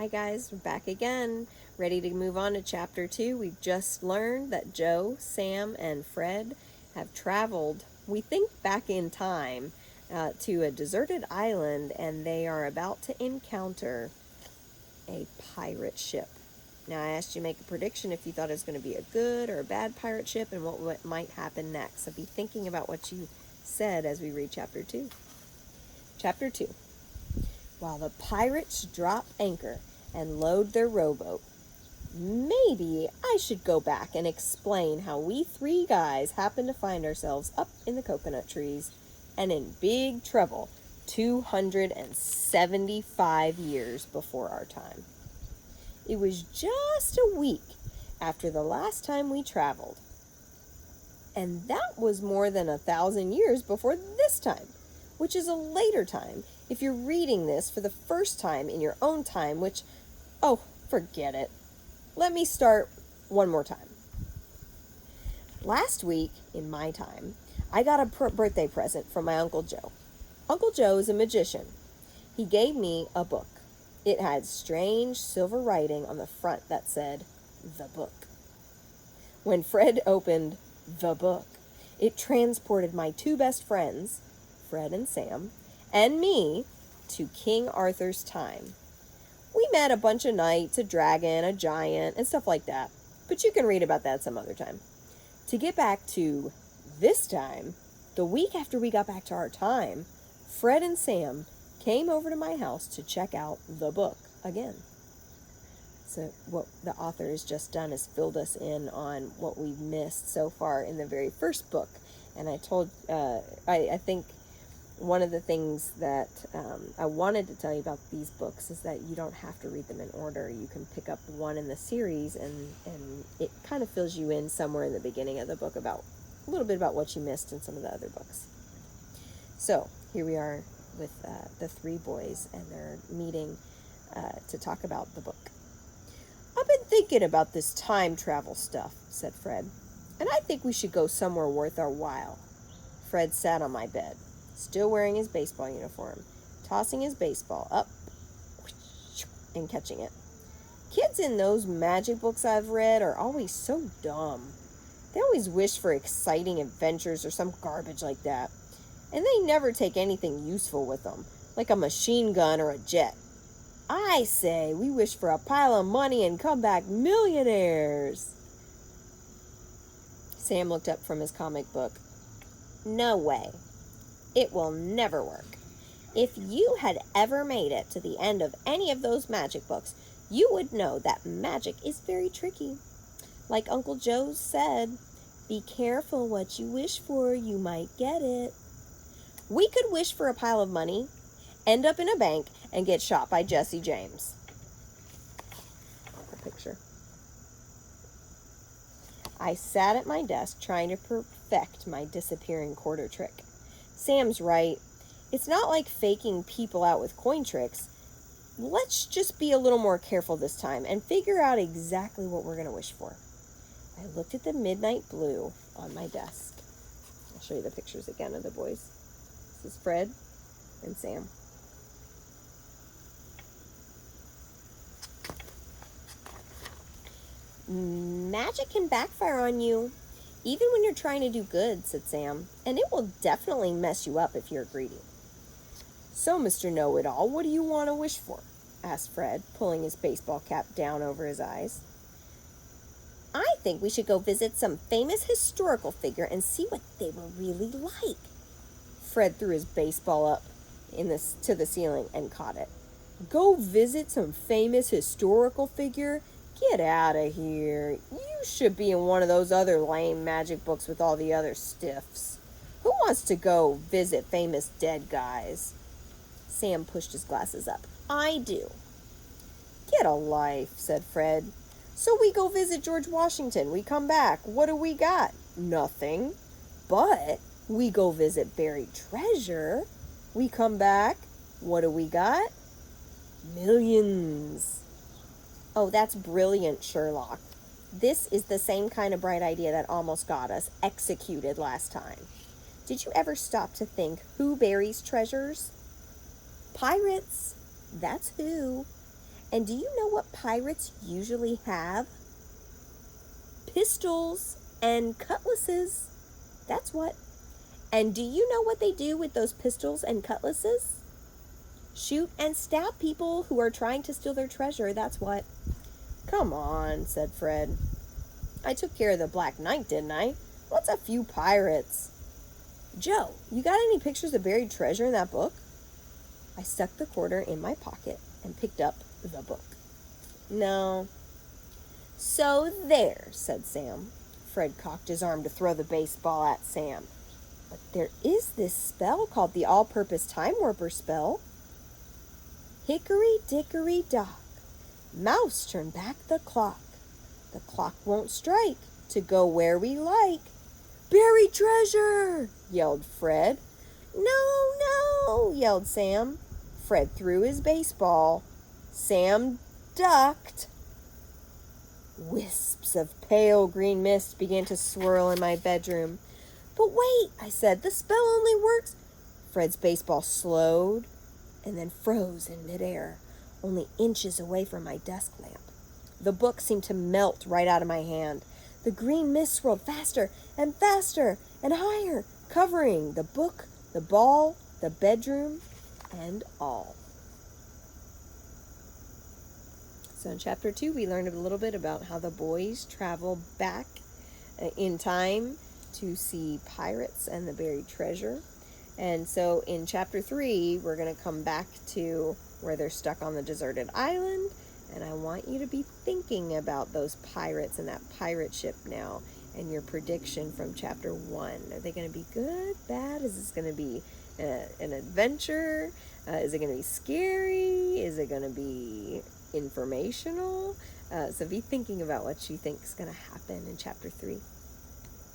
Hi guys, we're back again, ready to move on to chapter 2. We've just learned that Joe, Sam, and Fred have traveled, we think, back in time to a deserted island, and they are about to encounter a pirate ship. Now, I asked you to make a prediction if you thought it was going to be a good or a bad pirate ship and what might happen next. So be thinking about what you said as we read chapter 2. Chapter 2. While the pirates drop anchor and load their rowboat, maybe I should go back and explain how we three guys happened to find ourselves up in the coconut trees and in big trouble 275 years before our time. It was just a week after the last time we traveled, and that was more than 1,000 years before this time, which is a later time if you're reading this for the first time in your own time, which, oh, forget it. Let me start one more time. Last week, in my time, I got a birthday present from my Uncle Joe. Uncle Joe is a magician. He gave me a book. It had strange silver writing on the front that said, "The Book." When Fred opened the book, it transported my two best friends, Fred and Sam, and me to King Arthur's time. We met a bunch of knights, a dragon, a giant, and stuff like that. But you can read about that some other time. To get back to this time, the week after we got back to our time, Fred and Sam came over to my house to check out the book again. So what the author has just done is filled us in on what we've missed so far in the very first book. And I told, I think one of the things that I wanted to tell you about these books is that you don't have to read them in order. You can pick up one in the series, and it kind of fills you in somewhere in the beginning of the book about a little bit about what you missed in some of the other books. So here we are with the three boys, and they're meeting to talk about the book. "I've been thinking about this time travel stuff," said Fred, "and I think we should go somewhere worth our while." Fred sat on my bed, still wearing his baseball uniform, tossing his baseball up and catching it. "Kids in those magic books I've read are always so dumb. They always wish for exciting adventures or some garbage like that, and they never take anything useful with them, like a machine gun or a jet. I say we wish for a pile of money and come back millionaires." Sam looked up from his comic book. "No way. It will never work. If you had ever made it to the end of any of those magic books, you would know that magic is very tricky. Like Uncle Joe said, be careful what you wish for, you might get it. We could wish for a pile of money, end up in a bank, and get shot by Jesse James." A picture. I sat at my desk trying to perfect my disappearing quarter trick. Sam's right. It's not like faking people out with coin tricks. Let's just be a little more careful this time and figure out exactly what we're going to wish for. I looked at the midnight blue on my desk. I'll show you the pictures again of the boys. This is Fred and Sam. "Magic can backfire on you, even when you're trying to do good," said Sam, "and it will definitely mess you up if you're greedy." "So, Mr. Know-It-All, what do you want to wish for?" asked Fred, pulling his baseball cap down over his eyes. "I think we should go visit some famous historical figure and see what they were really like." Fred threw his baseball up to the ceiling and caught it. "Go visit some famous historical figure? Get out of here. You should be in one of those other lame magic books with all the other stiffs. Who wants to go visit famous dead guys?" Sam pushed his glasses up. "I do." "Get a life," said Fred. "So we go visit George Washington. We come back. What do we got? Nothing. But we go visit buried treasure. We come back. What do we got? Millions." "Oh, that's brilliant, Sherlock. This is the same kind of bright idea that almost got us executed last time. Did you ever stop to think who buries treasures? Pirates. That's who. And do you know what pirates usually have? Pistols and cutlasses. That's what. And do you know what they do with those pistols and cutlasses? Shoot and stab people who are trying to steal their treasure, that's what. Come on, said Fred. I took care of the Black Knight, didn't I? What's a few pirates? Joe, you got any pictures of buried treasure in that book? I stuck the quarter in my pocket and picked up the book. No. So there, said Sam. Fred cocked his arm to throw the baseball at Sam. But there is this spell called the all-purpose time warper spell. Hickory dickory dock, mouse turn back the clock. The clock won't strike to go where we like. Buried treasure, yelled Fred. No, no, yelled Sam. Fred threw his baseball. Sam ducked. Wisps of pale green mist began to swirl in my bedroom. But wait, I said, the spell only works. Fred's baseball slowed and then froze in midair, only inches away from my desk lamp. The book seemed to melt right out of my hand. The green mist swirled faster and faster and higher, covering the book, the ball, the bedroom, and all. So in chapter 2, we learned a little bit about how the boys travel back in time to see pirates and the buried treasure. And so in chapter 3, we're going to come back to where they're stuck on the deserted island. And I want you to be thinking about those pirates and that pirate ship now and your prediction from chapter 1. Are they going to be good, bad? Is this going to be an adventure? Is it going to be scary? Is it going to be informational? So be thinking about what you think is going to happen in chapter 3.